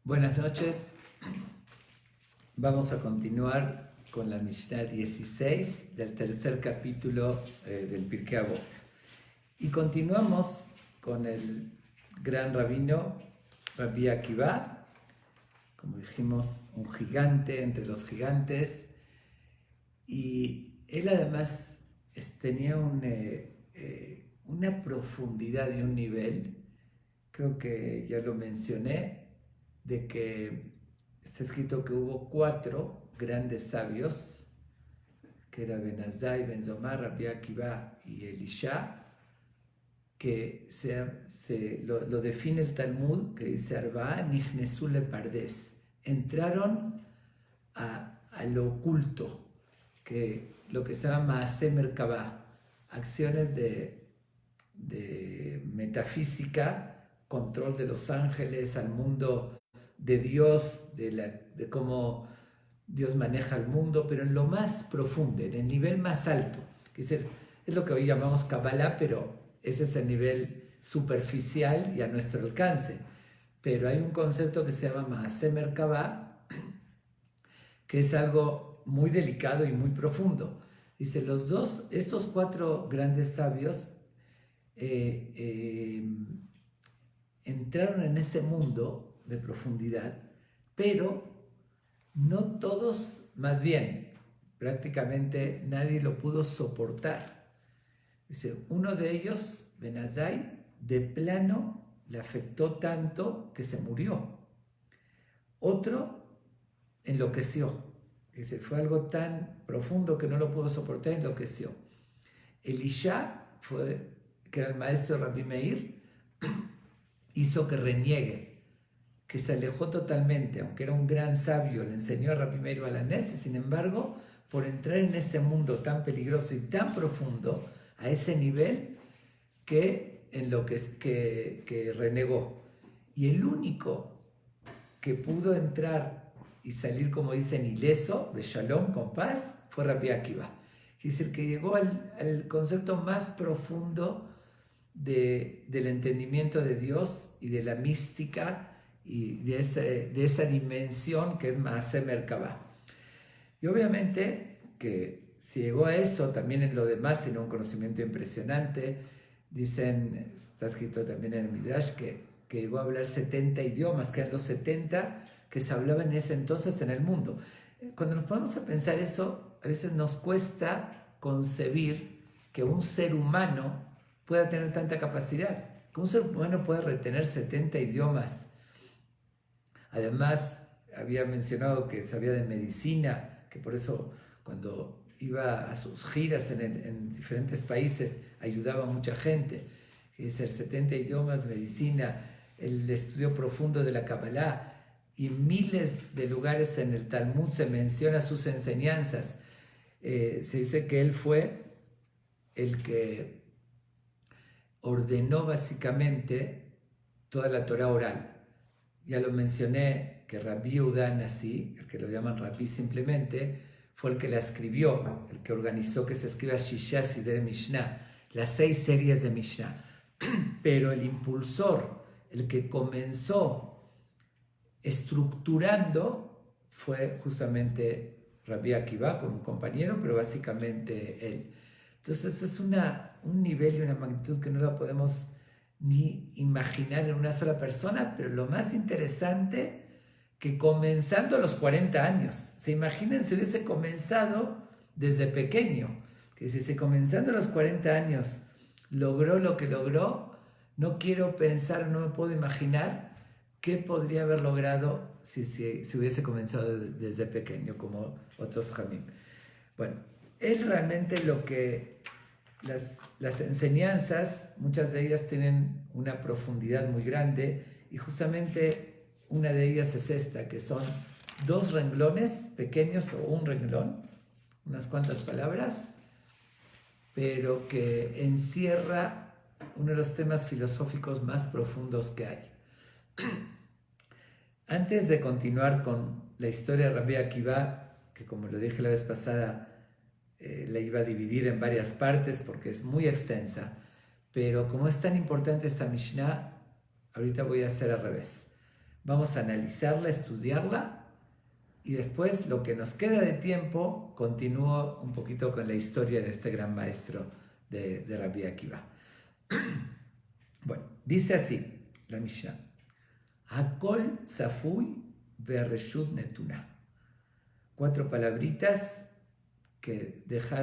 Buenas noches. Vamos a continuar con la Mishnah 16 del tercer capítulo del Pirkei Avot. Y continuamos con el gran rabino Rabbi Akiva, como dijimos, un gigante entre los gigantes. Y él además tenía una profundidad y un nivel, creo que ya lo mencioné, de que está escrito que hubo 4 grandes sabios, que era Ben Azai, Ben Zomar, Rabbi Akiva y Elisha, que lo define el Talmud, que dice Arba'a nichnesu lepardes, entraron a lo oculto, que lo que se llama Maaseh Merkabah, acciones de metafísica, control de los ángeles, al mundo de Dios, de cómo Dios maneja el mundo, pero en lo más profundo, en el nivel más alto, que es lo que hoy llamamos Kabbalah, pero ese es el nivel superficial y a nuestro alcance. Pero hay un concepto que se llama Maaseh Merkabah, que es algo muy delicado y muy profundo. Dice, estos 4 grandes sabios entraron en ese mundo de profundidad, pero no todos, más bien, prácticamente nadie lo pudo soportar. Dice, uno de ellos, Ben Azai, de plano le afectó tanto que se murió. Otro enloqueció. Dice, fue algo tan profundo que no lo pudo soportar, enloqueció. Elisha, que era el maestro de Rabbi Meir, hizo que reniegue, que se alejó totalmente, aunque era un gran sabio, le enseñó a Rabbi Meir Balanés, y sin embargo, por entrar en ese mundo tan peligroso y tan profundo, a ese nivel, que renegó. Y el único que pudo entrar y salir, como dicen, ileso, de shalom, con paz, fue Rabbi Akiva. Es decir, que llegó al concepto más profundo del entendimiento de Dios y de la mística y de esa dimensión que es Maaseh Merkabah. Y obviamente que si llegó a eso, también en lo demás tiene un conocimiento impresionante. Dicen, está escrito también en el Midrash, que llegó a hablar 70 idiomas, que eran los 70 que se hablaban en ese entonces en el mundo. Cuando nos ponemos a pensar eso, a veces nos cuesta concebir que un ser humano pueda tener tanta capacidad, que un ser humano pueda retener 70 idiomas. Además, había mencionado que sabía de medicina, que por eso cuando iba a sus giras en diferentes países ayudaba a mucha gente. Es decir, 70 idiomas, medicina, el estudio profundo de la Kabbalah, y miles de lugares en el Talmud se menciona sus enseñanzas. Se dice que él fue el que ordenó básicamente toda la Torah oral. Ya lo mencioné que Rabbi Yehuda Nasi, el que lo llaman Rabbi simplemente, fue el que la escribió, el que organizó que se escriba Shisha Sidre Mishnah, las 6 series de Mishnah. Pero el impulsor, el que comenzó estructurando, fue justamente Rabbi Akiva con un compañero, pero básicamente él. Entonces es un nivel y una magnitud que no la podemos ni imaginar en una sola persona, pero lo más interesante, que comenzando a los 40 años, se imaginen si hubiese comenzado desde pequeño, que si comenzando a los 40 años logró lo que logró, no quiero pensar, no me puedo imaginar qué podría haber logrado si hubiese comenzado desde pequeño, como otros jamim. Bueno, él realmente las enseñanzas, muchas de ellas tienen una profundidad muy grande, y justamente una de ellas es esta, que son 2 renglones pequeños o un renglón, unas cuantas palabras, pero que encierra uno de los temas filosóficos más profundos que hay. Antes de continuar con la historia de Rabbi Akiva, que como lo dije la vez pasada, la iba a dividir en varias partes porque es muy extensa, pero como es tan importante esta Mishnah, ahorita voy a hacer al revés. Vamos a analizarla, estudiarla y después lo que nos queda de tiempo continúo un poquito con la historia de este gran maestro de Rabbi Akiva. Bueno, dice así la Mishnah: Hakol Zafui Vereshut Netuna. 4 palabritas que dejó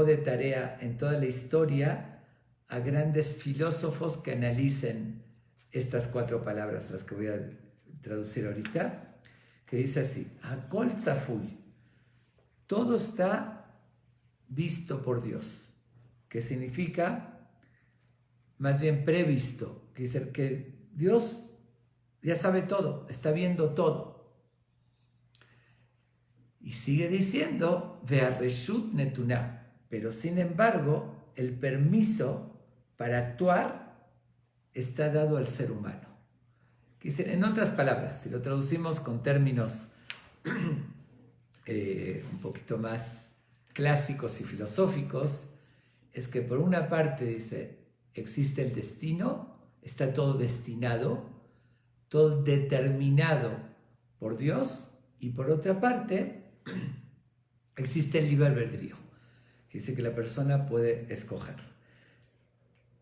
de tarea en toda la historia a grandes filósofos que analicen estas 4 palabras, las que voy a traducir ahorita, que dice así: Hakol Zafui, todo está visto por Dios, que significa más bien previsto, que dice que Dios ya sabe todo, está viendo todo. Y sigue diciendo, Ve'areshut Netuná, pero sin embargo, el permiso para actuar está dado al ser humano. En otras palabras, si lo traducimos con términos un poquito más clásicos y filosóficos, es que por una parte dice, existe el destino, está todo destinado, todo determinado por Dios, y por otra parte existe el libre albedrío, que dice que la persona puede escoger.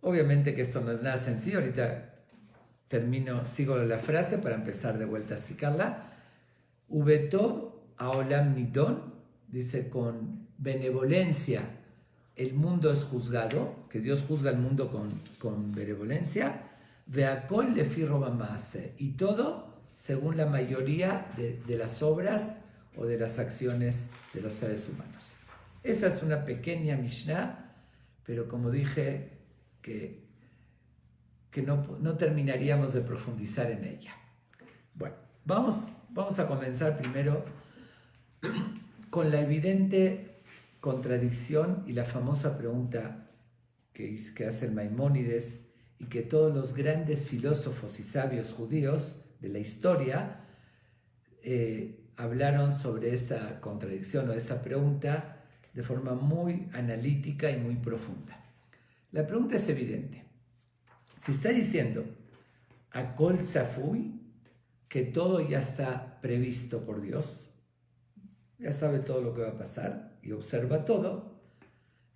Obviamente que esto no es nada sencillo, ahorita sigo la frase para empezar de vuelta a explicarla. Ubetov Aolam Nidon, dice, con benevolencia el mundo es juzgado, que Dios juzga el mundo con benevolencia, Veakol lefi roba maase, y todo según la mayoría de las obras o de las acciones de los seres humanos. Esa es una pequeña Mishnah, pero como dije, que no terminaríamos de profundizar en ella. Bueno, vamos a comenzar primero con la evidente contradicción y la famosa pregunta que hace el Maimónides y que todos los grandes filósofos y sabios judíos de la historia hablaron sobre esa contradicción o esa pregunta de forma muy analítica y muy profunda. La pregunta es evidente. Si está diciendo Hakol Zafui, que todo ya está previsto por Dios, ya sabe todo lo que va a pasar y observa todo,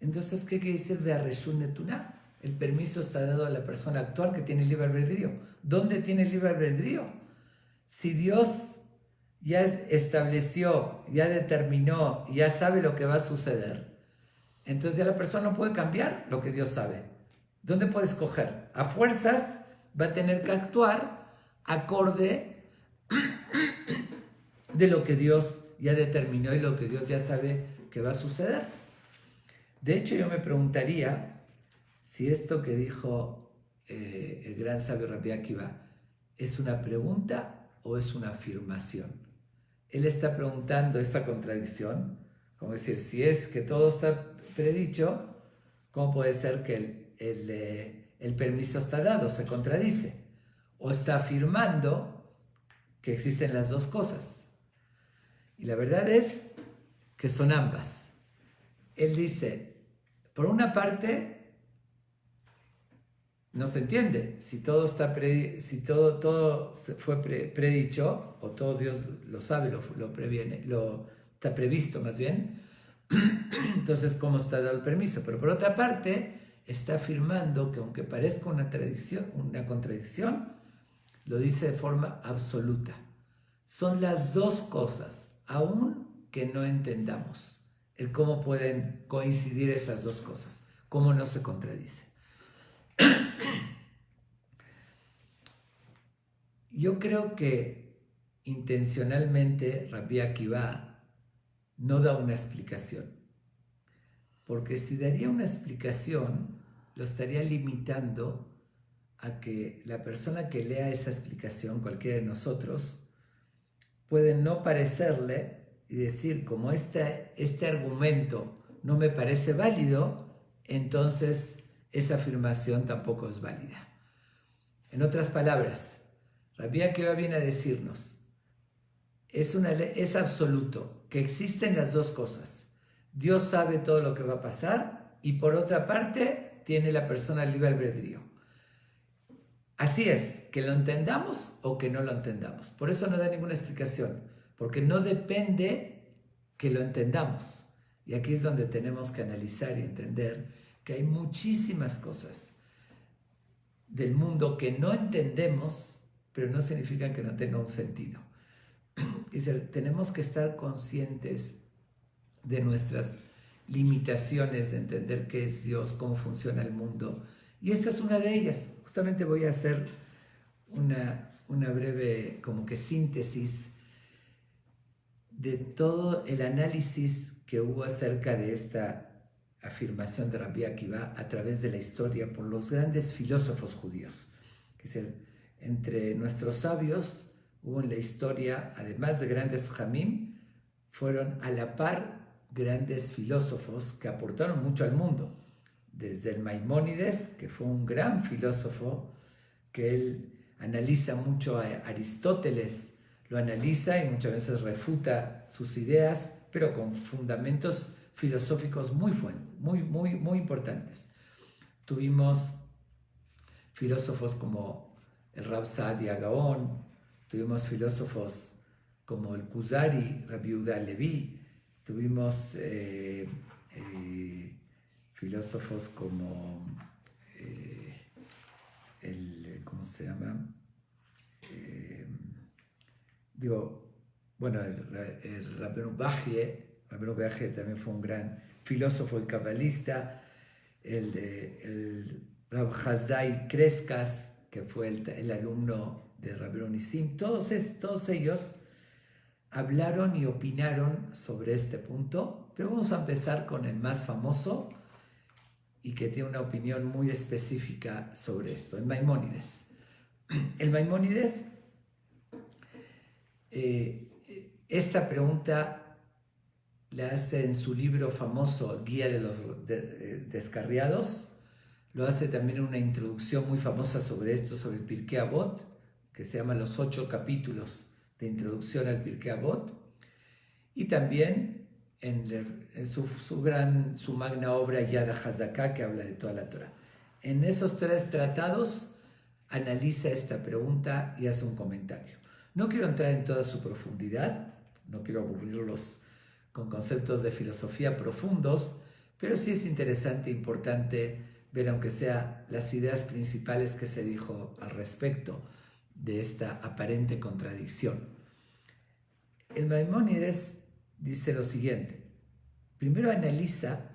entonces, ¿qué quiere decir Ve'areshut Netuná? El permiso está dado a la persona actual que tiene libre albedrío. ¿Dónde tiene libre albedrío? Si Dios ya estableció, ya determinó, ya sabe lo que va a suceder, entonces ya la persona no puede cambiar lo que Dios sabe. ¿Dónde puede escoger? A fuerzas va a tener que actuar acorde de lo que Dios ya determinó y lo que Dios ya sabe que va a suceder. De hecho, yo me preguntaría si esto que dijo el gran sabio Rabbi Akiva es una pregunta o es una afirmación. Él está preguntando esta contradicción, como decir, si es que todo está predicho, ¿cómo puede ser que el permiso está dado? Se contradice. O está afirmando que existen las dos cosas. Y la verdad es que son ambas. Él dice, por una parte, no se entiende. Si todo fue predicho, o todo Dios lo sabe, lo previene, está previsto más bien, entonces, ¿cómo está dado el permiso? Pero por otra parte, está afirmando que aunque parezca una contradicción, lo dice de forma absoluta. Son las dos cosas, aun que no entendamos el cómo pueden coincidir esas dos cosas, cómo no se contradice. Yo creo que intencionalmente Rabbi Akiva no da una explicación, porque si daría una explicación, lo estaría limitando a que la persona que lea esa explicación, cualquiera de nosotros, puede no parecerle y decir, como este argumento no me parece válido, entonces esa afirmación tampoco es válida. En otras palabras, Rabbi Akiva viene a decirnos, es absoluto que existen las dos cosas. Dios sabe todo lo que va a pasar y por otra parte tiene la persona libre albedrío. Así es, que lo entendamos o que no lo entendamos. Por eso no da ninguna explicación, porque no depende que lo entendamos. Y aquí es donde tenemos que analizar y entender que hay muchísimas cosas del mundo que no entendemos, pero no significa que no tenga un sentido. Tenemos que estar conscientes de nuestras limitaciones, de entender qué es Dios, cómo funciona el mundo. Y esta es una de ellas. Justamente voy a hacer una breve como que síntesis de todo el análisis que hubo acerca de esta afirmación de Rabbi Akiva a través de la historia por los grandes filósofos judíos. Es decir, entre nuestros sabios hubo en la historia, además de grandes jamim, fueron a la par grandes filósofos que aportaron mucho al mundo. Desde el Maimónides, que fue un gran filósofo, que él analiza mucho a Aristóteles, lo analiza y muchas veces refuta sus ideas, pero con fundamentos filosóficos muy importantes. Tuvimos filósofos como el Rab Saadia Gaon, tuvimos filósofos como el Kuzari, Rabbi Yehuda Levi, tuvimos filósofos como ¿cómo se llama? El Rabbeinu Bachie también fue un gran filósofo y cabalista, el Rab Hasdai Crescas, que fue el alumno de Rabbeinu Nissim, todos ellos hablaron y opinaron sobre este punto, pero vamos a empezar con el más famoso y que tiene una opinión muy específica sobre esto, el Maimónides. El Maimónides, esta pregunta la hace en su libro famoso Guía de los Descarriados, lo hace también en una introducción muy famosa sobre esto, sobre el Pirkei Avot, que se llama Los 8 capítulos de introducción al Pirkei Avot, y también en su magna obra Yad HaZaká, que habla de toda la Torah. En esos 3 tratados analiza esta pregunta y hace un comentario. No quiero entrar en toda su profundidad, no quiero aburrirlos con conceptos de filosofía profundos, pero sí es interesante e importante ver, aunque sea, las ideas principales que se dijo al respecto de esta aparente contradicción. El Maimónides dice lo siguiente: primero analiza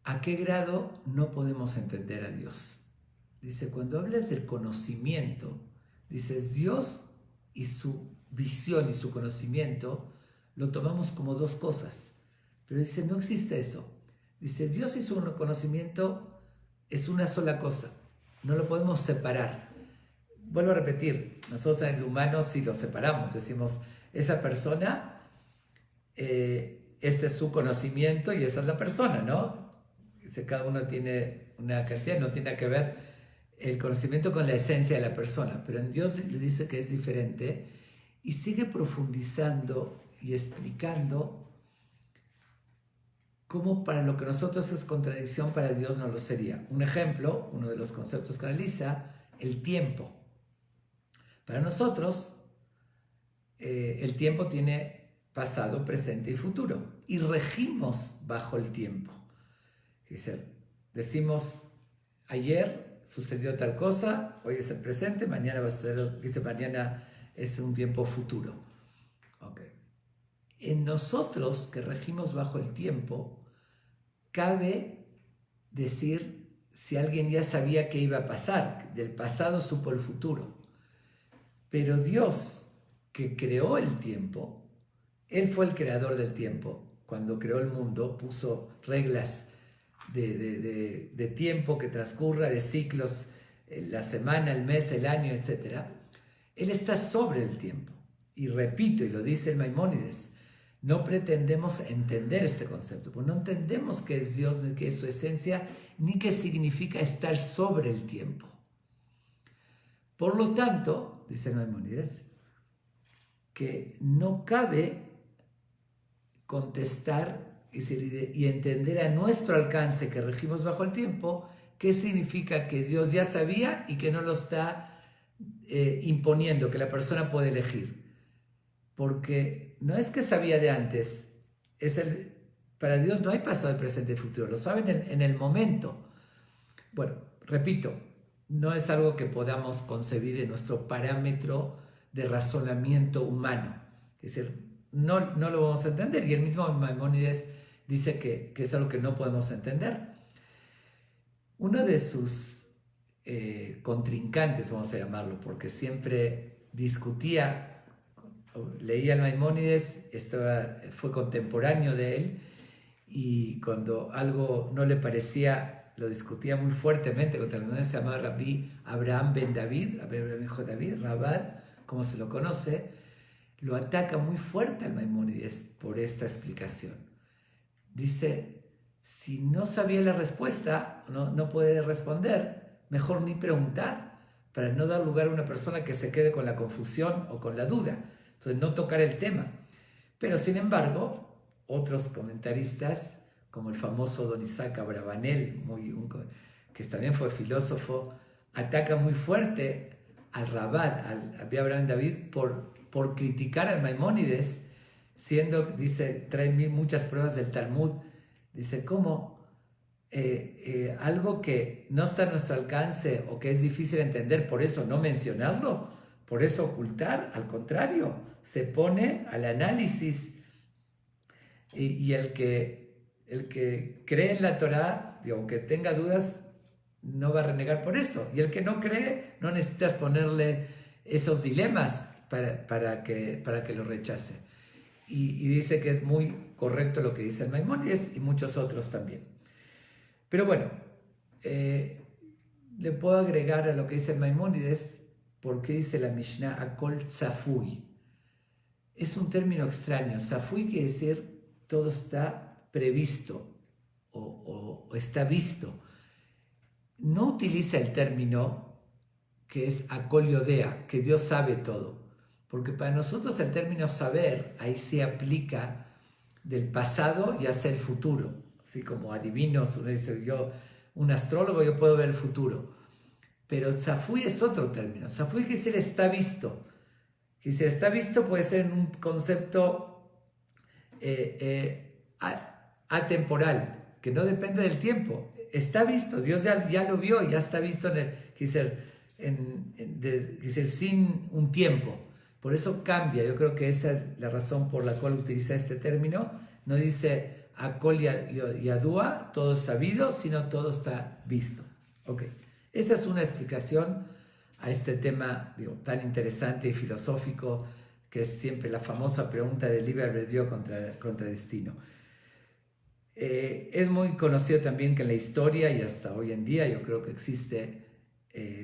a qué grado no podemos entender a Dios. Dice, cuando hablas del conocimiento, dices Dios y su visión y su conocimiento lo tomamos como 2 cosas, pero dice, no existe eso. Dice, Dios y su conocimiento es una sola cosa, no lo podemos separar. Vuelvo a repetir, nosotros en el humano sí lo separamos, decimos, esa persona, este es su conocimiento y esa es la persona, ¿no? Dice, cada uno tiene una cantidad, no tiene que ver el conocimiento con la esencia de la persona, pero en Dios le dice que es diferente y sigue profundizando y explicando cómo para lo que nosotros es contradicción, para Dios no lo sería. Un ejemplo, uno de los conceptos que analiza, el tiempo. Para nosotros, el tiempo tiene pasado, presente y futuro, y regimos bajo el tiempo. Decimos, ayer sucedió tal cosa, hoy es el presente, mañana va a ser, mañana es un tiempo futuro. Okay. En nosotros que regimos bajo el tiempo, cabe decir si alguien ya sabía qué iba a pasar, del pasado supo el futuro. Pero Dios, que creó el tiempo, Él fue el creador del tiempo. Cuando creó el mundo, puso reglas de tiempo que transcurra, de ciclos, la semana, el mes, el año, etc. Él está sobre el tiempo. Y repito, y lo dice el Maimónides, no pretendemos entender este concepto, porque no entendemos qué es Dios, ni qué es su esencia, ni qué significa estar sobre el tiempo. Por lo tanto, dice Maimónides, que no cabe contestar y entender a nuestro alcance que regimos bajo el tiempo, ¿qué significa que Dios ya sabía y que no lo está imponiendo, que la persona puede elegir? Porque no es que sabía de antes, para Dios no hay pasado, presente y futuro, lo saben en el momento. Bueno, repito, no es algo que podamos concebir en nuestro parámetro de razonamiento humano. Es decir, no lo vamos a entender, y el mismo Maimónides dice que es algo que no podemos entender. Uno de sus contrincantes, vamos a llamarlo, porque siempre discutía, leía al Maimónides, fue contemporáneo de él, y cuando algo no le parecía, lo discutía muy fuertemente contra el Maimónides. Se llamaba Rabbi Abraham ben David, Abraham hijo de David, Rabad, como se lo conoce, lo ataca muy fuerte al Maimónides por esta explicación. Dice, si no sabía la respuesta, no puede responder, mejor ni preguntar, para no dar lugar a una persona que se quede con la confusión o con la duda. Entonces, no tocar el tema. Pero, sin embargo, otros comentaristas, como el famoso Don Isaac Abravanel, que también fue filósofo, ataca muy fuerte al Rabad, al Abraham David, por criticar al Maimónides, dice, trae muchas pruebas del Talmud. Dice, ¿cómo algo que no está a nuestro alcance o que es difícil entender, por eso no mencionarlo, por eso ocultar? Al contrario, se pone al análisis, y el que cree en la Torá, aunque tenga dudas, no va a renegar por eso, y el que no cree, no necesitas ponerle esos dilemas para que lo rechace. Y dice que es muy correcto lo que dice el Maimónides y muchos otros también. Pero bueno, le puedo agregar a lo que dice el Maimónides, porque dice la Mishnah Akol Tzafui. Es un término extraño. Tzafui quiere decir todo está previsto o está visto. No utiliza el término que es Akol Yodea, que Dios sabe todo. Porque para nosotros el término saber, ahí se aplica del pasado y hacia el futuro. Así como adivinos, uno dice, un astrólogo, yo puedo ver el futuro. Pero Tzafui es otro término. Tzafui quiere decir está visto. Y si está visto puede ser en un concepto atemporal, que no depende del tiempo. Está visto, Dios ya lo vio, ya está visto sin un tiempo. Por eso cambia. Yo creo que esa es la razón por la cual utiliza este término. No dice Akol Yadua, todo es sabido, sino todo está visto. Ok, esa es una explicación a este tema tan interesante y filosófico, que es siempre la famosa pregunta del libre albedrío contra destino. Es muy conocido también que en la historia y hasta hoy en día yo creo que existe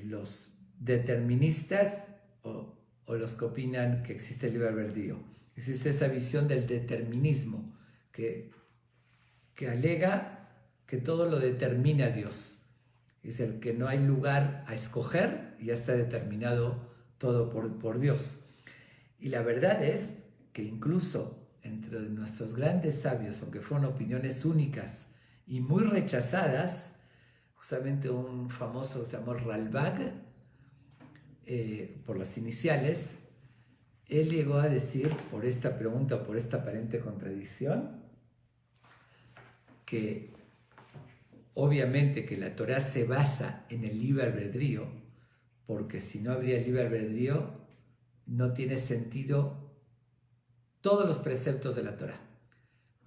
los deterministas o los que opinan que existe el libre albedrío. Existe esa visión del determinismo que alega que todo lo determina Dios. Es el que no hay lugar a escoger y ya está determinado todo por Dios. Y la verdad es que incluso entre nuestros grandes sabios, aunque fueron opiniones únicas y muy rechazadas, justamente un famoso se llamó Ralbag, por las iniciales, él llegó a decir, por esta pregunta o por esta aparente contradicción, que obviamente que la Torá se basa en el libre albedrío, porque si no habría libre albedrío, no tiene sentido todos los preceptos de la Torá.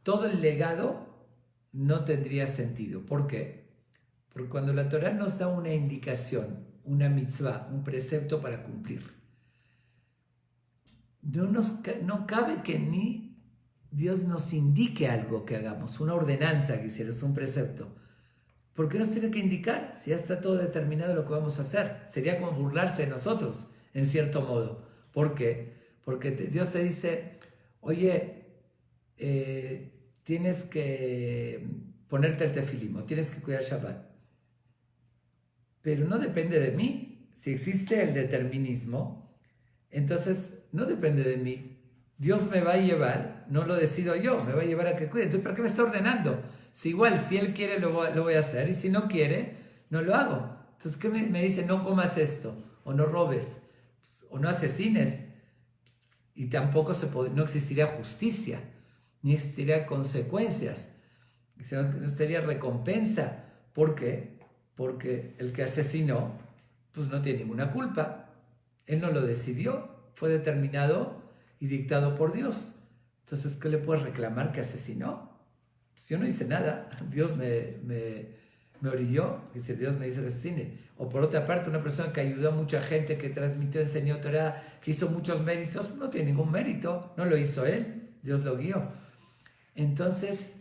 Todo el legado no tendría sentido. ¿Por qué? Porque cuando la Torá nos da una indicación, una mitzvah, un precepto para cumplir, no cabe que ni Dios nos indique algo que hagamos, una ordenanza que hicieras, un precepto. ¿Por qué nos tiene que indicar si ya está todo determinado lo que vamos a hacer? Sería como burlarse de nosotros, en cierto modo. ¿Por qué? Porque Dios te dice, oye, tienes que ponerte el tefilim, o tienes que cuidar Shabbat. Pero no depende de mí. Si existe el determinismo, entonces no depende de mí. Dios me va a llevar, no lo decido yo, me va a llevar a que cuide. Entonces, ¿para qué me está ordenando? Si Él quiere, lo voy a hacer, y si no quiere, no lo hago. Entonces, ¿qué me dice? No comas esto, o no robes, o no asesines. Y tampoco no existiría justicia, ni existiría consecuencias, no sería recompensa. ¿Por qué? Porque el que asesinó, pues no tiene ninguna culpa. Él no lo decidió, fue determinado y dictado por Dios. Entonces, ¿qué le puedes reclamar que asesinó? Pues yo no hice nada, Dios me orilló, dice Dios me dice que asesine. O por otra parte, una persona que ayudó a mucha gente, que transmitió, enseñó Torah, que hizo muchos méritos, no tiene ningún mérito, no lo hizo él, Dios lo guió. Entonces,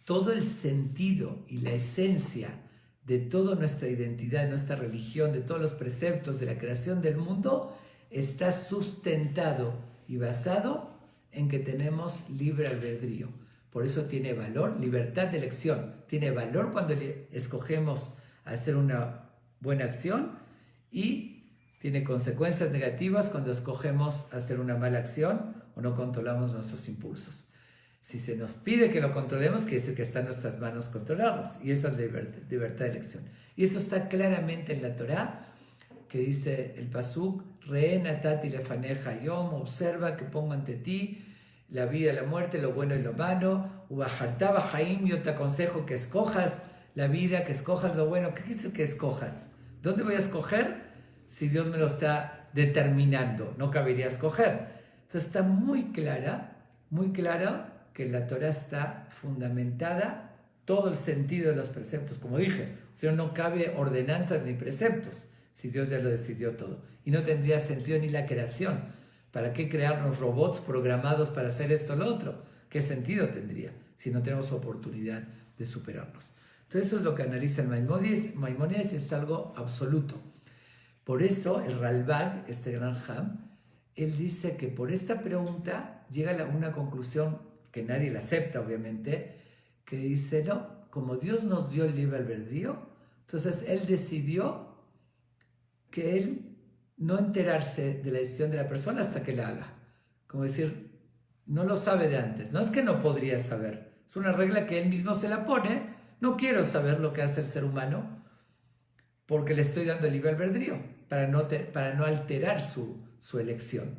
todo el sentido y la esencia de toda nuestra identidad, de nuestra religión, de todos los preceptos de la creación del mundo, está sustentado y basado en que tenemos libre albedrío. Por eso tiene valor, libertad de elección. Tiene valor cuando escogemos hacer una buena acción y tiene consecuencias negativas cuando escogemos hacer una mala acción o no controlamos nuestros impulsos. Si se nos pide que lo controlemos, quiere decir que está en nuestras manos controlarlos. Y esa es la libertad de elección. Y eso está claramente en la Torá, que dice el pasuk, Re natati lefaneja yom, observa que pongo ante ti la vida, la muerte, lo bueno y lo malo. Ubajartaba Jaim, yo te aconsejo que escojas la vida, que escojas lo bueno. ¿Qué quiere decir que escojas? ¿Dónde voy a escoger si Dios me lo está determinando? No cabería escoger. Entonces está muy claro que la Torah está fundamentada, todo el sentido de los preceptos, como dije, o sea, no cabe ordenanzas ni preceptos, si Dios ya lo decidió todo. Y no tendría sentido ni la creación. ¿Para qué crearnos robots programados para hacer esto o lo otro? ¿Qué sentido tendría si no tenemos oportunidad de superarnos? Entonces eso es lo que analiza el Maimónides y es algo absoluto. Por eso el Ralbag, este gran Ham, él dice que por esta pregunta llega a una conclusión que nadie la acepta, obviamente, que dice, no, como Dios nos dio el libre albedrío, entonces él decidió que él no enterarse de la decisión de la persona hasta que la haga. Como decir, no lo sabe de antes. No es que no podría saber, es una regla que él mismo se la pone. No quiero saber lo que hace el ser humano porque le estoy dando el libre albedrío para no alterar su elección.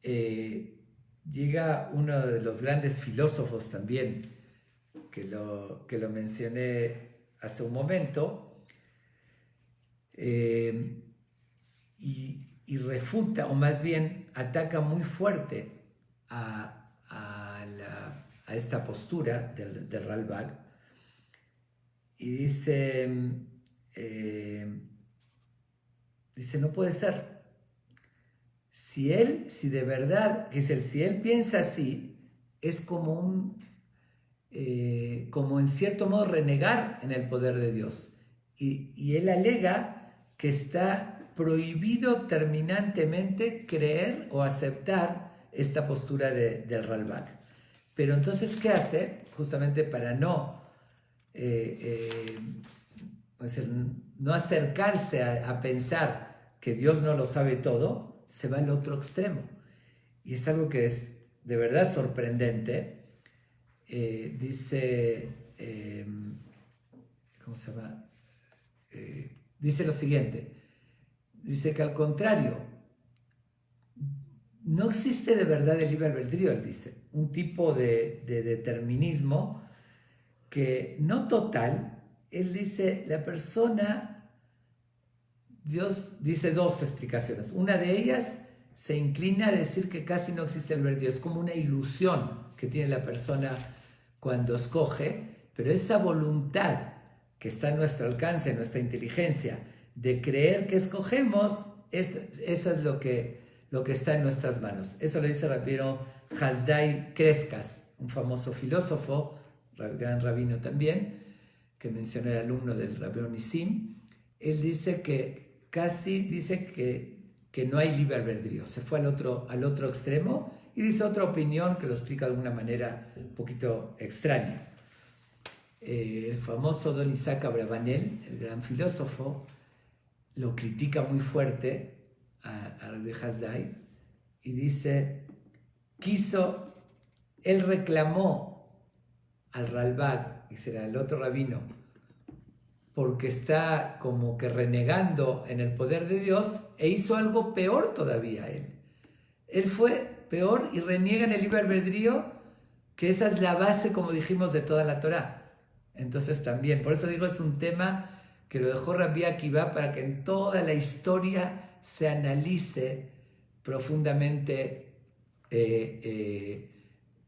Llega uno de los grandes filósofos también, que lo mencioné hace un momento, y refuta, o más bien ataca muy fuerte a esta postura del Ralbag, y dice, no puede ser. Si de verdad, si él piensa así, es como en cierto modo renegar en el poder de Dios. Y él alega que está prohibido terminantemente creer o aceptar esta postura del Ralbag. Pero entonces, ¿qué hace? Justamente para no acercarse a pensar que Dios no lo sabe todo, se va al otro extremo. Y es algo que es de verdad sorprendente. Dice, ¿cómo se llama? Dice lo siguiente, dice que al contrario, no existe de verdad el libre albedrío, él dice, un tipo de determinismo que no total. Él dice, la persona, Dios dice dos explicaciones. Una de ellas se inclina a decir que casi no existe el albedrío, es como una ilusión que tiene la persona cuando escoge, pero esa voluntad que está en nuestro alcance, en nuestra inteligencia, de creer que escogemos, eso es lo que está en nuestras manos. Eso lo dice Rabino Hasdai Crescas, un famoso filósofo, gran rabino también, que mencioné el alumno del Rabino Nissim. Él dice que no hay libre albedrío, se fue al otro extremo y dice otra opinión que lo explica de una manera un poquito extraña. El famoso Don Isaac Abravanel, el gran filósofo, lo critica muy fuerte a Rabbi Hasdai y dice, él reclamó al Ralbag, que será el otro rabino, porque está como que renegando en el poder de Dios e hizo algo peor todavía él. Él fue peor y reniega en el libre albedrío, que esa es la base, como dijimos, de toda la Torá. Entonces también, por eso digo, es un tema que lo dejó Rabbi Akiva para que en toda la historia se analice profundamente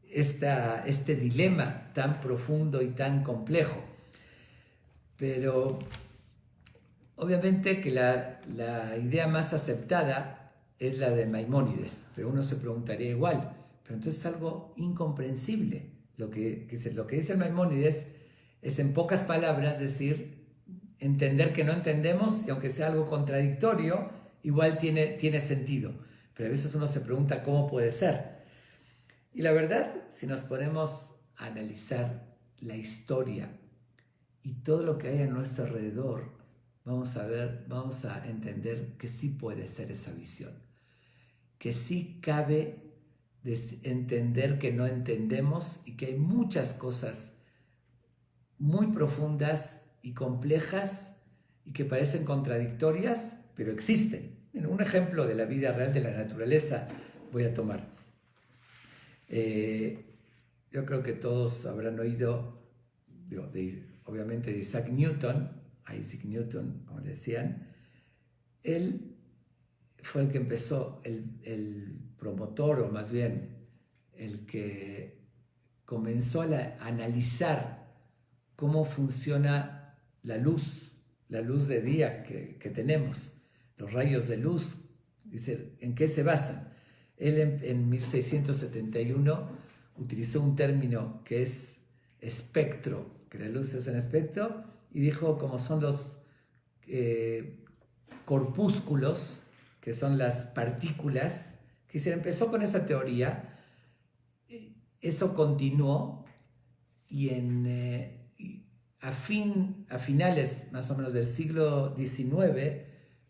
este dilema tan profundo y tan complejo. Pero obviamente que la idea más aceptada es la de Maimónides, pero uno se preguntaría igual, pero entonces es algo incomprensible. Lo que dice el Maimónides es, en pocas palabras, decir, entender que no entendemos, y aunque sea algo contradictorio, igual tiene sentido. Pero a veces uno se pregunta cómo puede ser. Y la verdad, si nos ponemos a analizar la historia y todo lo que hay a nuestro alrededor, vamos a entender que sí puede ser esa visión, que sí cabe entender que no entendemos y que hay muchas cosas muy profundas y complejas y que parecen contradictorias, pero existen. Un ejemplo de la vida real de la naturaleza voy a tomar. Yo creo que todos habrán oído, obviamente, de Isaac Newton, como le decían. Él fue el que empezó, el promotor, o más bien el que comenzó a analizar cómo funciona la luz de día que tenemos, los rayos de luz. Dice, ¿en qué se basan? Él en 1671 utilizó un término que es espectro, que la luz es un espectro, y dijo cómo son los corpúsculos, que son las partículas, que se empezó con esa teoría. Eso continuó y a finales más o menos del siglo XIX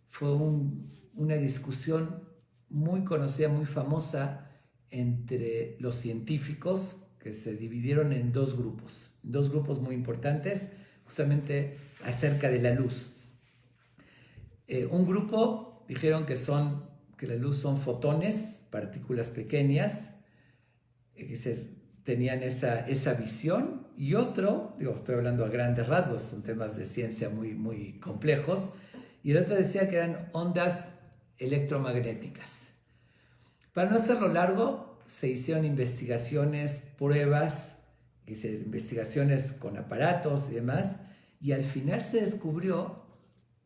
fue una discusión muy conocida, muy famosa entre los científicos, que se dividieron en dos grupos muy importantes, justamente acerca de la luz. Un grupo dijeron que la luz son fotones, partículas pequeñas, que tenían esa visión, y otro, estoy hablando a grandes rasgos, son temas de ciencia muy, muy complejos, y el otro decía que eran ondas electromagnéticas. Para no hacerlo largo, se hicieron investigaciones, pruebas, investigaciones con aparatos y demás, y al final se descubrió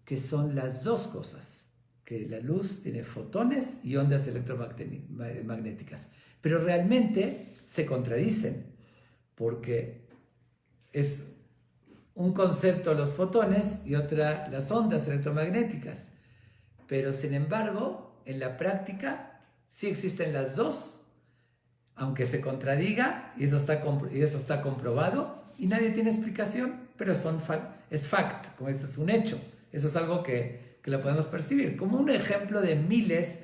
que son las dos cosas, que la luz tiene fotones y ondas electromagnéticas, pero realmente se contradicen, porque es un concepto los fotones y otra las ondas electromagnéticas, pero sin embargo en la práctica sí existen las dos, aunque se contradiga, y eso está comprobado y nadie tiene explicación, pero es fact, como es un hecho. Eso es algo que lo podemos percibir, como un ejemplo de miles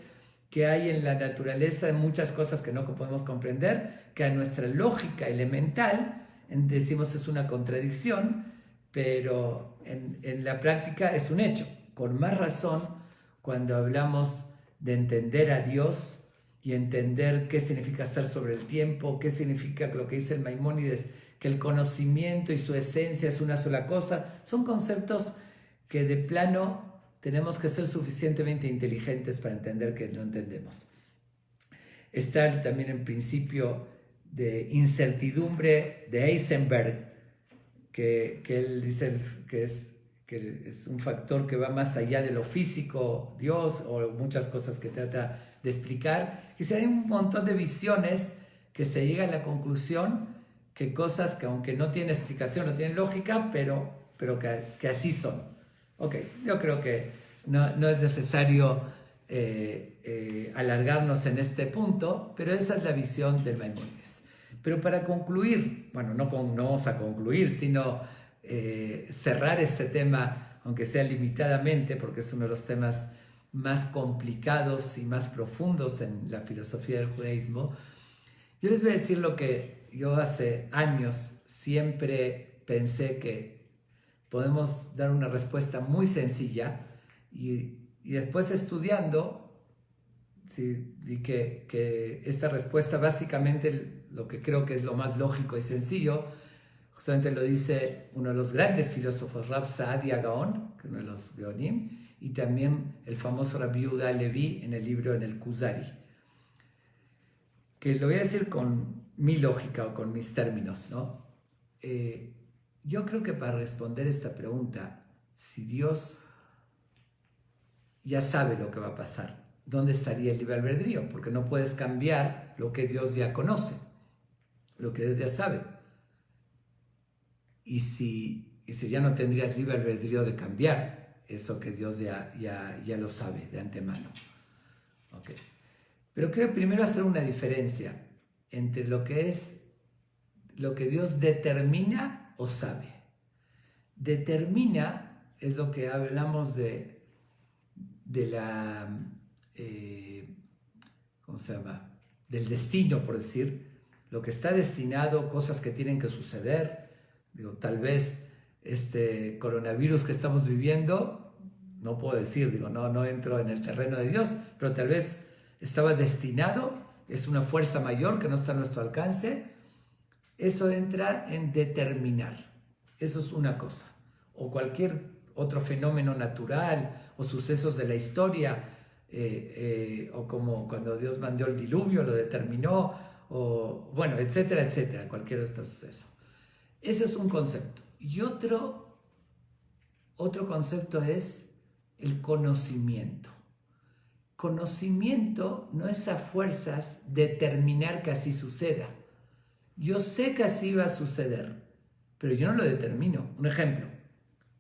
que hay en la naturaleza, de muchas cosas que no podemos comprender, que a nuestra lógica elemental decimos es una contradicción, pero en la práctica es un hecho. Con más razón, cuando hablamos de entender a Dios y entender qué significa estar sobre el tiempo, qué significa lo que dice el Maimónides, que el conocimiento y su esencia es una sola cosa, son conceptos que de plano tenemos que ser suficientemente inteligentes para entender que no entendemos. Está también el principio de incertidumbre de Heisenberg, que él dice que es un factor que va más allá de lo físico, Dios, o muchas cosas que trata de explicar. Y hay un montón de visiones que se llega a la conclusión que cosas que aunque no tienen explicación, no tienen lógica, pero que así son. Ok, yo creo que no es necesario alargarnos en este punto, pero esa es la visión del Maimónides. Pero para concluir, bueno, no vamos a concluir, sino cerrar este tema, aunque sea limitadamente, porque es uno de los temas más complicados y más profundos en la filosofía del judaísmo. Yo les voy a decir lo que yo hace años siempre pensé que podemos dar una respuesta muy sencilla y después estudiando, ¿sí? Vi que esta respuesta básicamente lo que creo que es lo más lógico y sencillo, justamente lo dice uno de los grandes filósofos, Rab Saadia Gaon, que es uno de los Geonim, y también el famoso Rabbi Yehuda Levi en el libro, en el Kuzari, que lo voy a decir con mi lógica o con mis términos, ¿no? Yo creo que para responder esta pregunta, si Dios ya sabe lo que va a pasar, ¿dónde estaría el libre albedrío? Porque no puedes cambiar lo que Dios ya conoce, lo que Dios ya sabe. Y si ya no tendrías libre albedrío de cambiar eso que Dios ya lo sabe de antemano. Okay. Pero creo primero hacer una diferencia entre lo que Dios determina o sabe. Determina es lo que hablamos de la, ¿cómo se llama? Del destino, por decir, lo que está destinado, cosas que tienen que suceder. Digo, tal vez este coronavirus que estamos viviendo, no puedo decir, digo, no entro en el terreno de Dios, pero tal vez estaba destinado, es una fuerza mayor que no está a nuestro alcance. Eso entra en determinar. Eso es una cosa. O cualquier otro fenómeno natural o sucesos de la historia, o como cuando Dios mandó el diluvio, lo determinó, o bueno, etcétera, etcétera, cualquier otro suceso. Ese es un concepto. Y otro concepto es el conocimiento. Conocimiento no es a fuerzas determinar que así suceda. Yo sé que así va a suceder, pero yo no lo determino. Un ejemplo,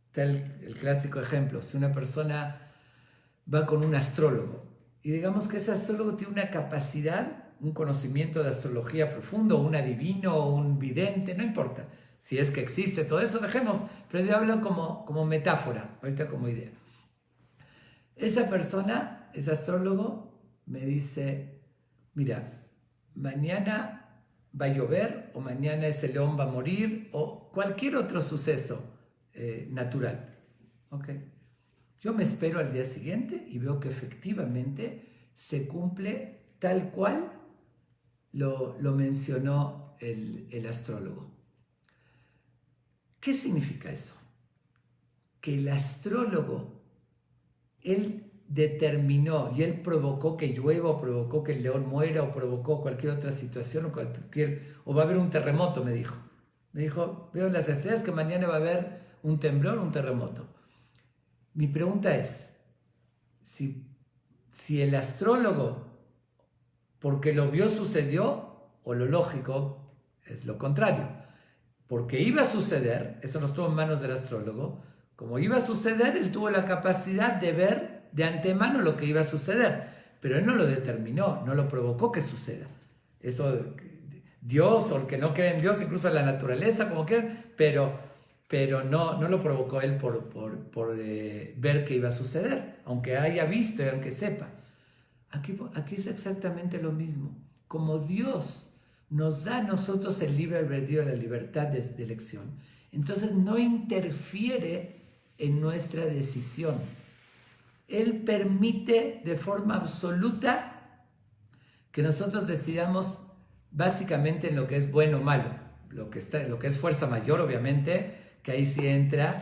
está el clásico ejemplo, si una persona va con un astrólogo y digamos que ese astrólogo tiene una capacidad, un conocimiento de astrología profundo, un adivino, un vidente, no importa. Si es que existe todo eso, dejemos, pero yo hablo como metáfora, ahorita como idea. Esa persona, ese astrólogo, me dice, mira, mañana va a llover, o mañana ese león va a morir, o cualquier otro suceso natural. ¿Okay? Yo me espero al día siguiente y veo que efectivamente se cumple tal cual lo mencionó el astrólogo. ¿Qué significa eso? Que el astrólogo, él determinó y él provocó que llueva, o provocó que el león muera, o provocó cualquier otra situación, o va a haber un terremoto, me dijo. Me dijo, veo en las estrellas que mañana va a haber un temblor, un terremoto. Mi pregunta es, si el astrólogo, porque lo vio, sucedió, o lo lógico es lo contrario. Porque iba a suceder, eso no estuvo en manos del astrólogo, como iba a suceder, él tuvo la capacidad de ver de antemano lo que iba a suceder, pero él no lo determinó, no lo provocó que suceda. Eso, Dios, o el que no cree en Dios, incluso la naturaleza, como quieran, pero no lo provocó él por ver que iba a suceder, aunque haya visto y aunque sepa. Aquí es exactamente lo mismo. Como Dios nos da a nosotros el libre albedrío, la libertad de elección, entonces no interfiere en nuestra decisión. Él permite de forma absoluta que nosotros decidamos básicamente en lo que es bueno o malo, lo que es fuerza mayor, obviamente, que ahí sí entra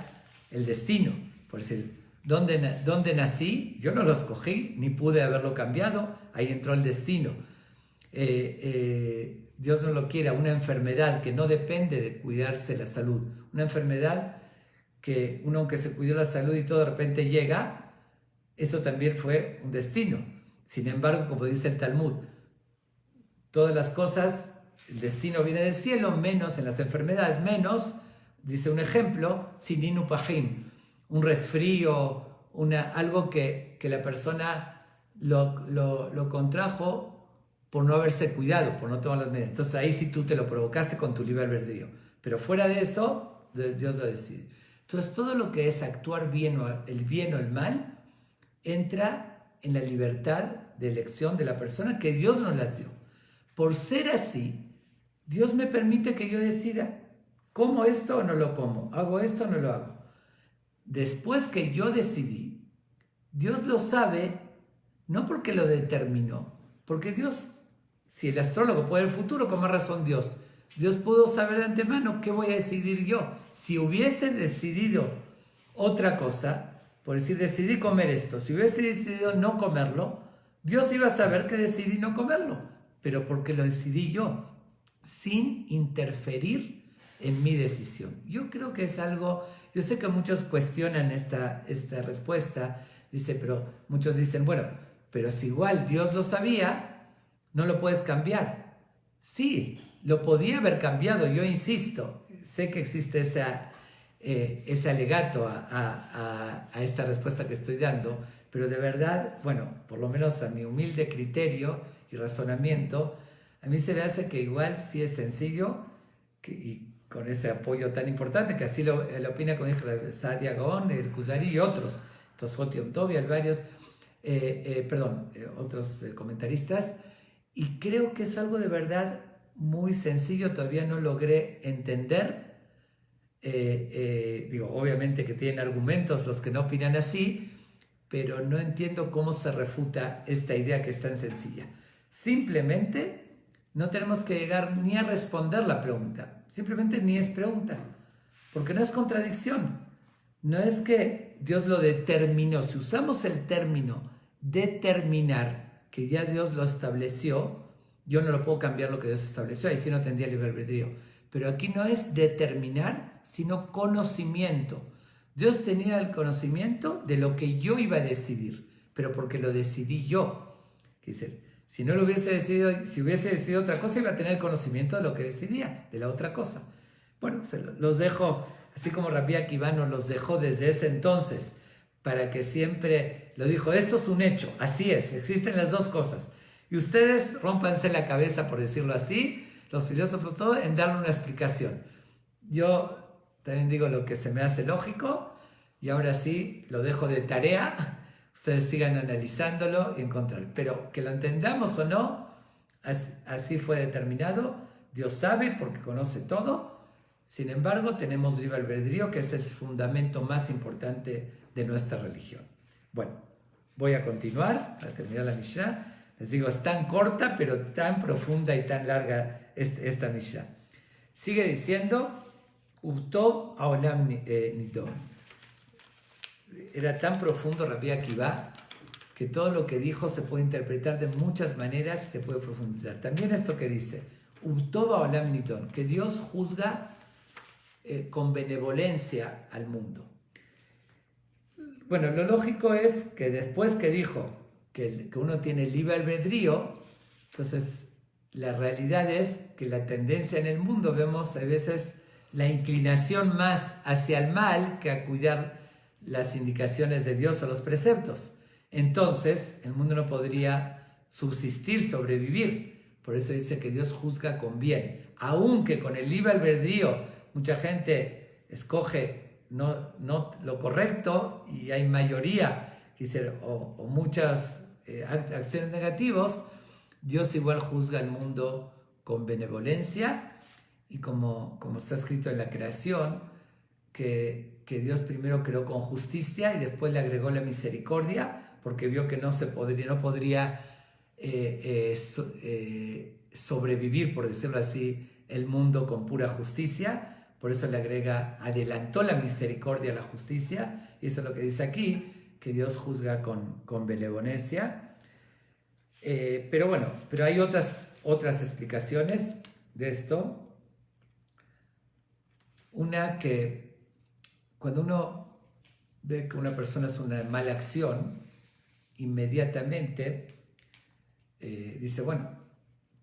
el destino. Por decir, ¿dónde nací? Yo no lo escogí, ni pude haberlo cambiado, ahí entró el destino. Dios no lo quiera, una enfermedad que no depende de cuidarse la salud, una enfermedad que uno, aunque se cuidó la salud y todo, de repente llega, eso también fue un destino. Sin embargo, como dice el Talmud, todas las cosas, el destino viene del cielo, menos en las enfermedades, menos, dice un ejemplo, sininu pajim, un resfrío, algo que la persona lo contrajo por no haberse cuidado, por no tomar las medidas. Entonces ahí sí tú te lo provocaste con tu libre albedrío. Pero fuera de eso, Dios lo decide. Entonces todo lo que es actuar bien o el mal, entra en la libertad de elección de la persona que Dios nos las dio. Por ser así, Dios me permite que yo decida, ¿como esto o no lo como? ¿Hago esto o no lo hago? después que yo decidí, Dios lo sabe, no porque lo determinó, porque Dios, si el astrólogo puede el futuro, ¿con más razón Dios? Dios pudo saber de antemano qué voy a decidir yo. Si hubiese decidido otra cosa, por decir, decidí comer esto, si hubiese decidido no comerlo, Dios iba a saber que decidí no comerlo, pero porque lo decidí yo, sin interferir en mi decisión. Yo creo que es algo, yo sé que muchos cuestionan esta respuesta, pero muchos dicen, bueno, pero si igual Dios lo sabía, no lo puedes cambiar. Sí, lo podía haber cambiado, yo insisto, sé que existe ese alegato a esta respuesta que estoy dando, pero de verdad, bueno, por lo menos a mi humilde criterio y razonamiento, a mí se me hace que igual sí es sencillo, y con ese apoyo tan importante, que así lo opina con Sadia Gaon, el Kuzari y otros, Tosfot Yom Tov y varios, otros comentaristas, y creo que es algo de verdad muy sencillo, todavía no logré entender. Obviamente que tienen argumentos los que no opinan así, pero no entiendo cómo se refuta esta idea que es tan sencilla. Simplemente no tenemos que llegar ni a responder la pregunta, simplemente ni es pregunta, porque no es contradicción, no es que Dios lo determinó. Si usamos el término determinar, que ya Dios lo estableció, yo no lo puedo cambiar lo que Dios estableció, ahí sí no tendría libre albedrío. Pero aquí no es determinar, sino conocimiento. Dios tenía el conocimiento de lo que yo iba a decidir, pero porque lo decidí yo. Dice, si no lo hubiese decidido, si hubiese decidido otra cosa, iba a tener conocimiento de lo que decidía, de la otra cosa. Bueno, los dejo, así como Rabbi Akiva nos los dejó desde ese entonces, para que siempre lo dijo, esto es un hecho, así es, existen las dos cosas. Y ustedes rómpanse la cabeza, por decirlo así, los filósofos, todo, en darle una explicación. Yo también digo lo que se me hace lógico, y ahora sí lo dejo de tarea, ustedes sigan analizándolo y encontrar. Pero que lo entendamos o no, así fue determinado, Dios sabe porque conoce todo. Sin embargo, tenemos libre albedrío, que es el fundamento más importante de nuestra religión. Bueno, voy a continuar para terminar la Mishnah. Les digo, es tan corta, pero tan profunda y tan larga esta Mishnah. Sigue diciendo, Utov Haolam Nidon. Era tan profundo Rabbi Akiva que todo lo que dijo se puede interpretar de muchas maneras, se puede profundizar. También esto que dice, Utov Haolam Nidon, que Dios juzga con benevolencia al mundo. Bueno, lo lógico es que después que dijo que uno tiene libre albedrío, entonces la realidad es que la tendencia en el mundo, vemos a veces la inclinación más hacia el mal que a cuidar las indicaciones de Dios o los preceptos. Entonces el mundo no podría subsistir, sobrevivir. Por eso dice que Dios juzga con bien. Aunque con el libre albedrío mucha gente escoge no lo correcto y hay mayoría o muchas acciones negativas, Dios igual juzga al mundo con benevolencia, y como está escrito en la creación, que Dios primero creó con justicia y después le agregó la misericordia, porque vio que no podría sobrevivir, por decirlo así, el mundo con pura justicia. Por eso le agrega, adelantó la misericordia a la justicia, y eso es lo que dice aquí, que Dios juzga con benevolencia. Pero hay otras explicaciones de esto. Una, que cuando uno ve que una persona hace una mala acción, inmediatamente dice, bueno,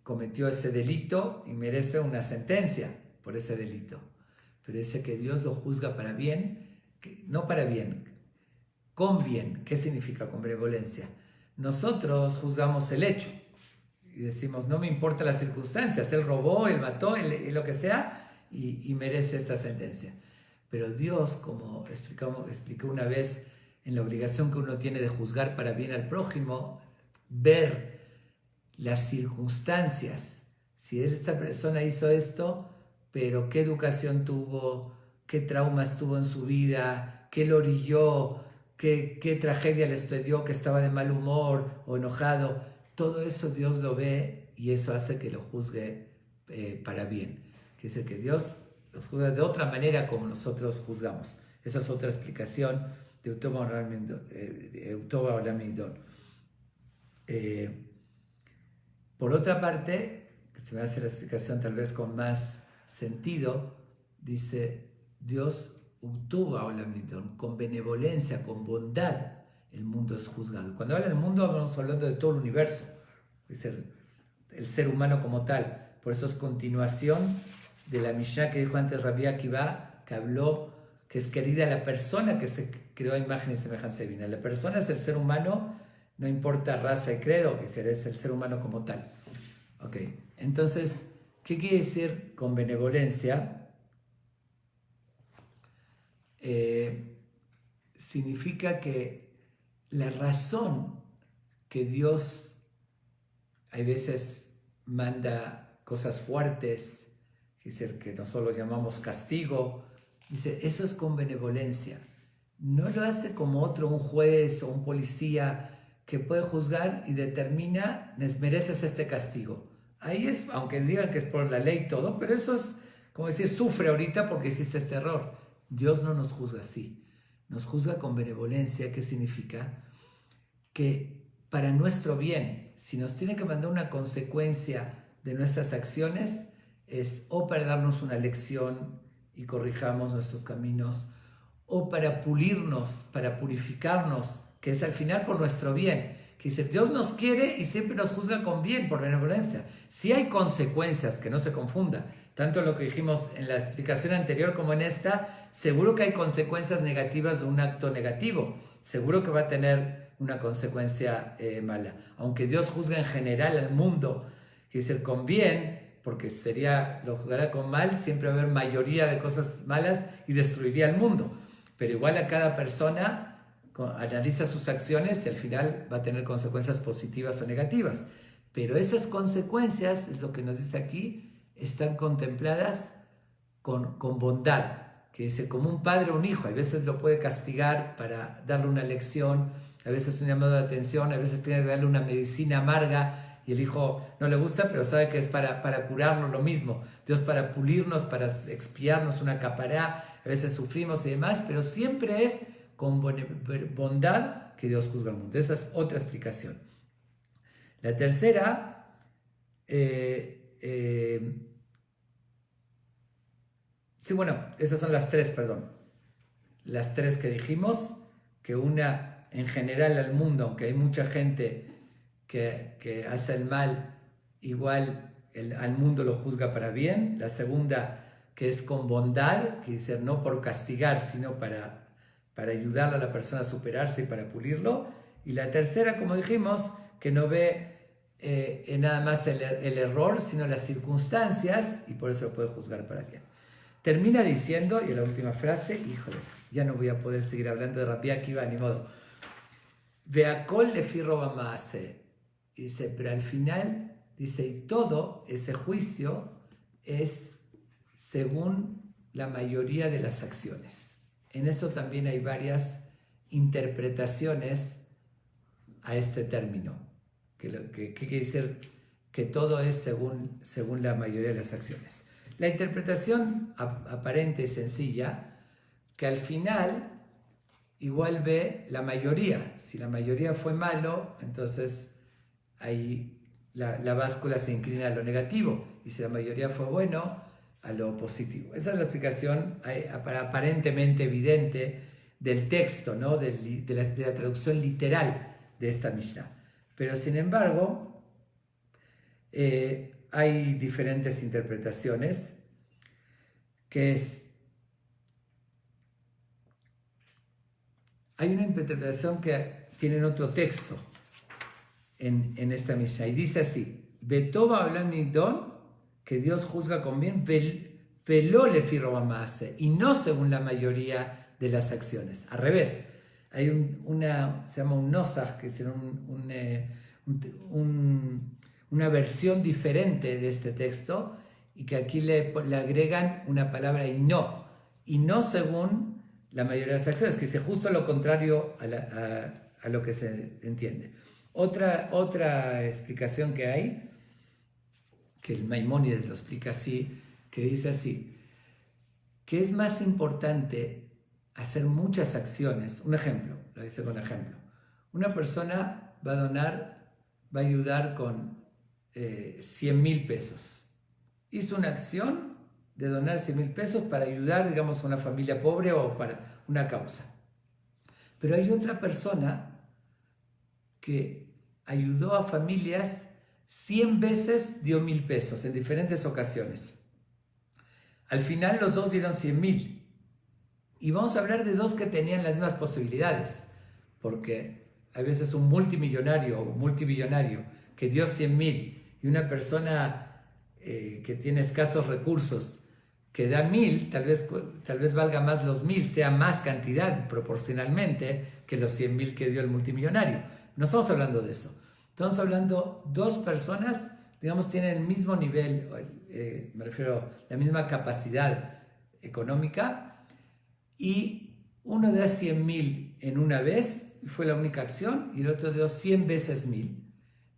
cometió ese delito y merece una sentencia por ese delito. Pero dice que Dios lo juzga para bien, no para bien, con bien. ¿Qué significa con benevolencia? Nosotros juzgamos el hecho y decimos, no me importan las circunstancias, él robó, él mató, lo que sea, y merece esta sentencia. Pero Dios, como explicó una vez, en la obligación que uno tiene de juzgar para bien al prójimo, ver las circunstancias. Si esta persona hizo esto, pero qué educación tuvo, qué traumas tuvo en su vida, qué lo orilló, qué tragedia le sucedió, que estaba de mal humor o enojado. Todo eso Dios lo ve y eso hace que lo juzgue para bien. Quiere decir que Dios los juzga de otra manera como nosotros juzgamos. Esa es otra explicación de Utoba Olam Midon. Por otra parte, que se me hace la explicación tal vez con más sentido, dice Dios Utoba Olam Midon, con benevolencia, con bondad, el mundo es juzgado. Cuando habla del mundo, vamos hablando de todo el universo, es el ser humano como tal. Por eso es continuación de la Mishnah que dijo antes Rabbi Akiva, que habló que es querida la persona que se creó a imagen y semejanza divina. La persona es el ser humano, no importa raza y credo, que es el ser humano como tal. Ok, entonces, ¿qué quiere decir con benevolencia? Significa que la razón que Dios hay veces manda cosas fuertes, es decir, que nosotros lo llamamos castigo, dice, eso es con benevolencia. No lo hace como un juez o un policía que puede juzgar y determina, mereces este castigo. Ahí es, aunque digan que es por la ley y todo, pero eso es, como decir, sufre ahorita porque hiciste este error. Dios no nos juzga así. Nos juzga con benevolencia, ¿qué significa? Que para nuestro bien, si nos tiene que mandar una consecuencia de nuestras acciones, es o para darnos una lección y corrijamos nuestros caminos, o para pulirnos, para purificarnos, que es al final por nuestro bien. Que dice, Dios nos quiere y siempre nos juzga con bien, por benevolencia. Si hay consecuencias, que no se confunda, tanto lo que dijimos en la explicación anterior como en esta, seguro que hay consecuencias negativas de un acto negativo, seguro que va a tener una consecuencia mala. Aunque Dios juzga en general al mundo, que dice con bien, porque lo juzgará con mal, siempre va a haber mayoría de cosas malas y destruiría el mundo. Pero igual a cada persona analiza sus acciones y al final va a tener consecuencias positivas o negativas. Pero esas consecuencias, es lo que nos dice aquí, están contempladas con bondad, que dice, como un padre o un hijo, a veces lo puede castigar para darle una lección, a veces un llamado de atención, a veces tiene que darle una medicina amarga y el hijo no le gusta, pero sabe que es para curarlo, lo mismo. Dios para pulirnos, para expiarnos una capará, a veces sufrimos y demás, pero siempre es con bondad que Dios juzga al mundo. Esa es otra explicación. La tercera, esas son las tres, las tres que dijimos, que una en general al mundo, aunque hay mucha gente que hace el mal, igual al mundo lo juzga para bien. La segunda, que es con bondad, que dice no por castigar, sino para ayudar a la persona a superarse y para pulirlo. Y la tercera, como dijimos, que no ve nada más el error, sino las circunstancias, y por eso lo puede juzgar para bien. Termina diciendo, y en la última frase, híjoles, ya no voy a poder seguir hablando de Rabbi Akiva, ni modo. Veakol lefi roba maase. Dice, pero al final, dice, y todo ese juicio es según la mayoría de las acciones. En eso también hay varias interpretaciones a este término. ¿Qué quiere decir? Que todo es según la mayoría de las acciones. La interpretación aparente y sencilla, que al final igual ve la mayoría. Si la mayoría fue malo, entonces ahí la báscula se inclina a lo negativo. Y si la mayoría fue bueno, a lo positivo. Esa es la explicación aparentemente evidente del texto, ¿no? de la traducción literal de esta Mishnah. Pero sin embargo, hay diferentes interpretaciones, hay una interpretación que tiene en otro texto en esta Mishnah, y dice así, Betoba Olam Midon, que Dios juzga con bien, veló lefi roba maase, y no según la mayoría de las acciones. Al revés, hay se llama un nosaj, que es una versión diferente de este texto, y que aquí le agregan una palabra y no según la mayoría de las acciones, que es justo lo contrario a lo que se entiende. Otra explicación que hay, que el Maimónides lo explica así, que dice así, que es más importante hacer muchas acciones. Un ejemplo, lo dice con ejemplo. Una persona va a ayudar con 100.000 pesos. Hizo una acción de donar 100.000 pesos para ayudar, digamos, a una familia pobre o para una causa. Pero hay otra persona que ayudó a familias 100 veces, dio 1.000 pesos en diferentes ocasiones. Al final los dos dieron 100.000. Y vamos a hablar de dos que tenían las mismas posibilidades, porque a veces un multimillonario o multibillonario que dio 100.000 y una persona que tiene escasos recursos que da 1.000, tal vez valga más los 1.000, sea más cantidad proporcionalmente que los 100.000 que dio el multimillonario. No estamos hablando de eso. Estamos hablando dos personas, digamos, tienen el mismo nivel, me refiero a la misma capacidad económica, y uno da 100.000 en una vez, fue la única acción, y el otro dio 100 veces 1.000.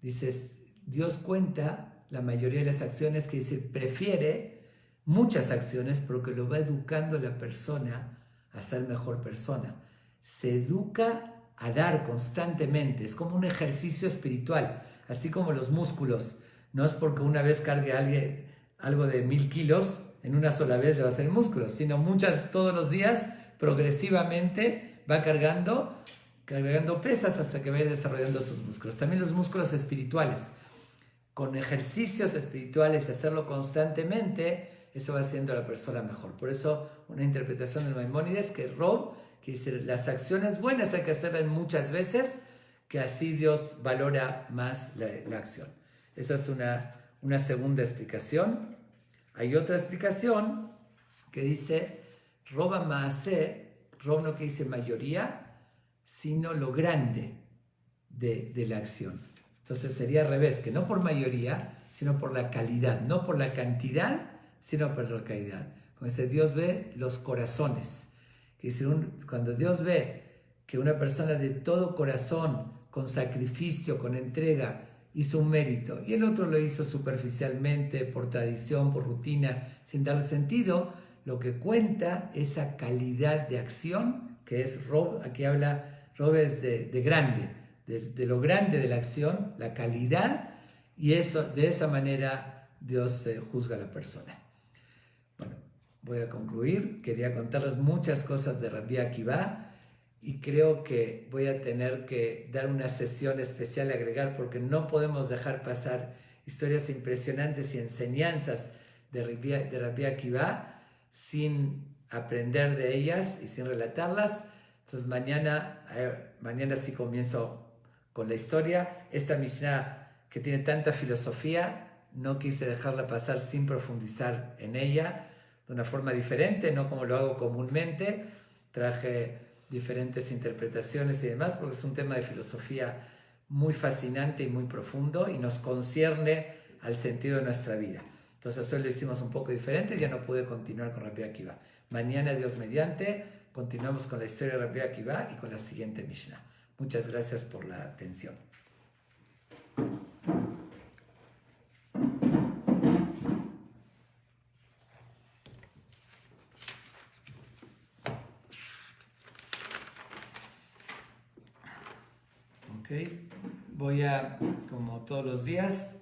Dices, Dios cuenta la mayoría de las acciones, que dice, prefiere muchas acciones porque lo va educando a la persona a ser mejor persona. Se educa a dar constantemente, es como un ejercicio espiritual, así como los músculos. No es porque una vez cargue a alguien algo de 1.000 kilos, en una sola vez le va a hacer músculos, sino todos los días, progresivamente, va cargando pesas hasta que vaya desarrollando sus músculos. También los músculos espirituales, con ejercicios espirituales, hacerlo constantemente, eso va haciendo a la persona mejor. Por eso, una interpretación del Maimónides, que dice, las acciones buenas hay que hacerlas muchas veces, que así Dios valora más la acción. Esa es una segunda explicación. Hay otra explicación que dice, roba maaseh, rob no que dice mayoría, sino lo grande de la acción. Entonces sería al revés, que no por mayoría, sino por la calidad, no por la cantidad, sino por la calidad. Como dice, Dios ve los corazones. Que dice, cuando Dios ve que una persona de todo corazón, con sacrificio, con entrega, hizo un mérito, y el otro lo hizo superficialmente, por tradición, por rutina, sin darle sentido, lo que cuenta esa calidad de acción, que es Rob, aquí habla, Rob es de grande, de lo grande de la acción, la calidad, y eso, de esa manera Dios juzga a la persona. Bueno, voy a concluir. Quería contarles muchas cosas de Rabbi Akiva y creo que voy a tener que dar una sesión especial a agregar, porque no podemos dejar pasar historias impresionantes y enseñanzas de Rabbi Akiva sin aprender de ellas y sin relatarlas. Entonces mañana sí comienzo con la historia. Esta Mishnah, que tiene tanta filosofía, no quise dejarla pasar sin profundizar en ella de una forma diferente, no como lo hago comúnmente. Traje diferentes interpretaciones y demás, porque es un tema de filosofía muy fascinante y muy profundo y nos concierne al sentido de nuestra vida. Entonces hoy lo hicimos un poco diferente, ya no pude continuar con Rabbi Akiva. Mañana, Dios mediante, continuamos con la historia de Rabbi Akiva y con la siguiente Mishnah. Muchas gracias por la atención. Voy a, como todos los días,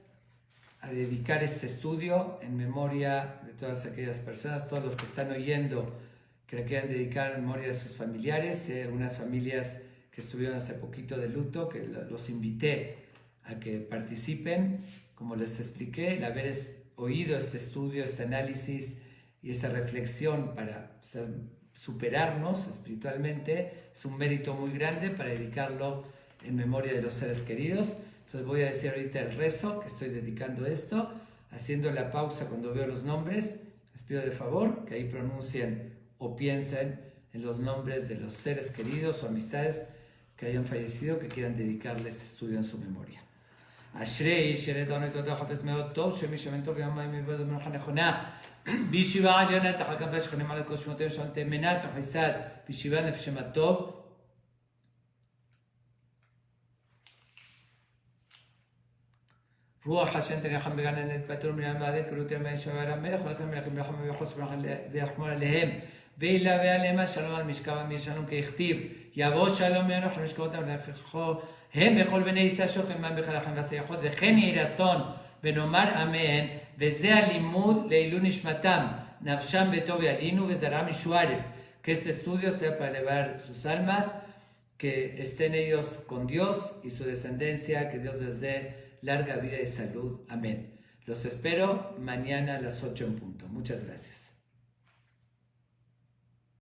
a dedicar este estudio en memoria de todas aquellas personas, todos los que están oyendo, que le quieran dedicar en memoria de sus familiares, algunas familias que estuvieron hace poquito de luto, que los invité a que participen. Como les expliqué, el haber oído este estudio, este análisis y esa reflexión para superarnos espiritualmente es un mérito muy grande para dedicarlo en memoria de los seres queridos. Entonces voy a decir ahorita el rezo que estoy dedicando esto, haciendo la pausa cuando veo los nombres. Les pido de favor que ahí pronuncien o piensen en los nombres de los seres queridos o amistades que hayan fallecido, que quieran dedicarle este estudio en su memoria. אשרי שירת לנו את החפץ מאוד טוב, שמי שמן טוב יום מים יבוא במלאכה נכונה, בישיבה העליונה תחת כנפי שכנים על כל שמותיהם שלטי מנת וחיסד בישיבה נפשם הטוב רוח השם תנחם בגן נתפתרו מן המעדן כלותיה מהישבה המלך ולכם מלכים מלחם ויחוס ויחמול עליהם וילווה עליהם השלום על משכב אמיר שלום ככתיב יבוא שלום ינוח למשכבותם ולככו הם בכל בני ישראל שוכן מים בחלכם והסייחות וכן יהי רצון ונאמר אמן וזה הלימוד לעילוי נשמתם נפשם בטוב ילינו וזרעם ישוערס que este estudio sea para elevar sus almas que estén ellos con Dios y su descendencia que Dios les dé larga vida y salud. Amén. Los espero mañana a las 8 en punto. Muchas gracias.